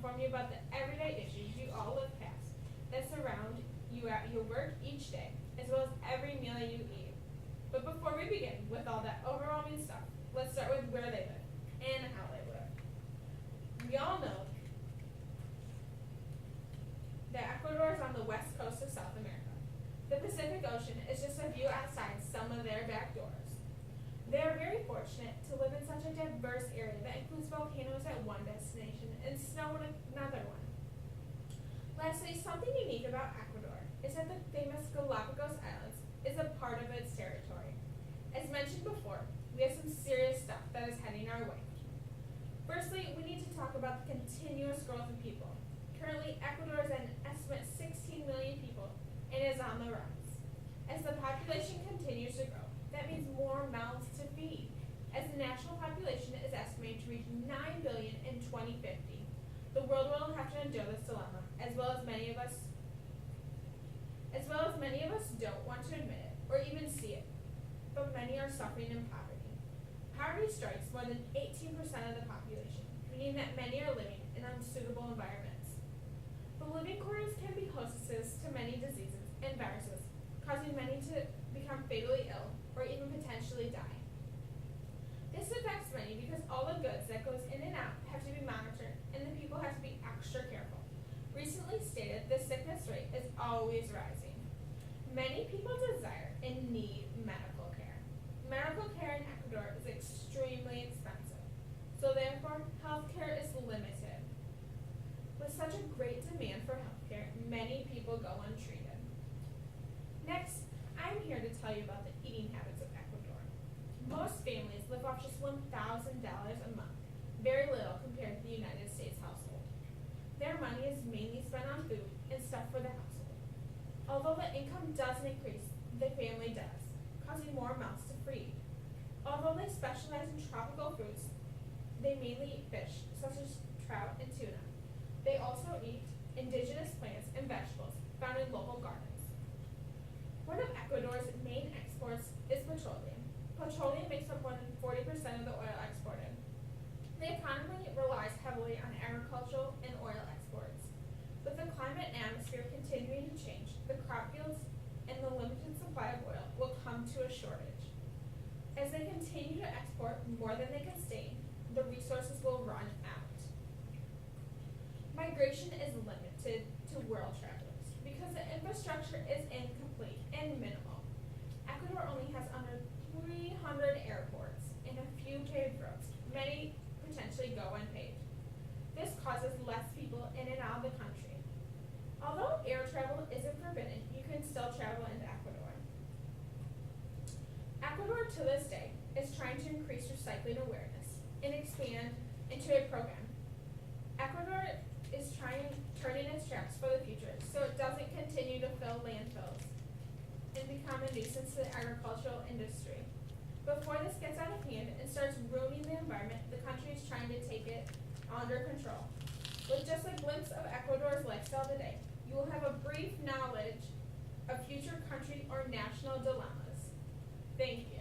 inform you about the everyday issues you all live past that surround you at your work each day, as well as every meal you eat. But before we begin with all that overwhelming stuff, let's start with where they live and how they live. We all know that Ecuador is on the west coast of South America. The Pacific Ocean is just a view outside some of their back doors. They are very fortunate to live in such a diverse area that includes volcanoes at one destination and snow at another one. Lastly, something unique about Ecuador is that the famous Galapagos Islands is a part of its territory. As mentioned before, we have some serious stuff that is heading our way. Firstly, we need to talk about the continuous growth of people. Currently, Ecuador is at an estimate 16 million people and is on the rise. As the population continues to grow, that means more mouths to feed, as the national population is estimated to reach 9 billion in 2050. The world will have to endure this dilemma, as well as many of us don't want to admit it or even see it, but many are suffering in poverty. Poverty strikes more than 18% of the population, meaning that many are living in unsuitable environments. The living quarters can be hostesses to many diseases and viruses, causing many to become fatally ill or even potentially die. This affects many because all the goods that goes in and out have to be monitored and the people have to be extra careful. Recently stated, the sickness rate is always rising. Many people desire and need medical care. Medical care in Ecuador is extremely expensive, so therefore healthcare is limited. With such a great demand for healthcare, many people go untreated. Next, I'm here to tell you about the eating habits of Ecuador. Most families live off just $1,000 a month, very little compared to the United States household. Their money is mainly spent on food and stuff for the household. Although the income doesn't increase, the family does, causing more mouths to feed. Although they specialize in tropical foods, they mainly eat fish, such as trout and tuna. They also eat indigenous plants and vegetables found in local gardens. One of Ecuador's main exports is petroleum. Petroleum makes up more than 40% of the oil exported. The economy relies heavily on agricultural and oil exports. With the climate and atmosphere continuing to change, the crop yields and the limited supply of oil will come to a shortage. As they continue to export more than they can sustain, the resources will run out. Migration is limited to world travelers because the infrastructure is incomplete and minimal. Ecuador only has under 300 airports and a few paved roads, many potentially go unpaved. This causes less people in and out of the country. Although air travel isn't forbidden, you can still travel into Ecuador. Ecuador to this day is trying to increase recycling awareness and expand into a program. Ecuador is turning its tracks for the future so it doesn't continue to fill landfills and become a nuisance to the agricultural industry. Before this gets out of hand and starts ruining the environment, the country is trying to take it under control. With just a glimpse of Ecuador's lifestyle today, you will have a brief knowledge of future country or national dilemmas. Thank you.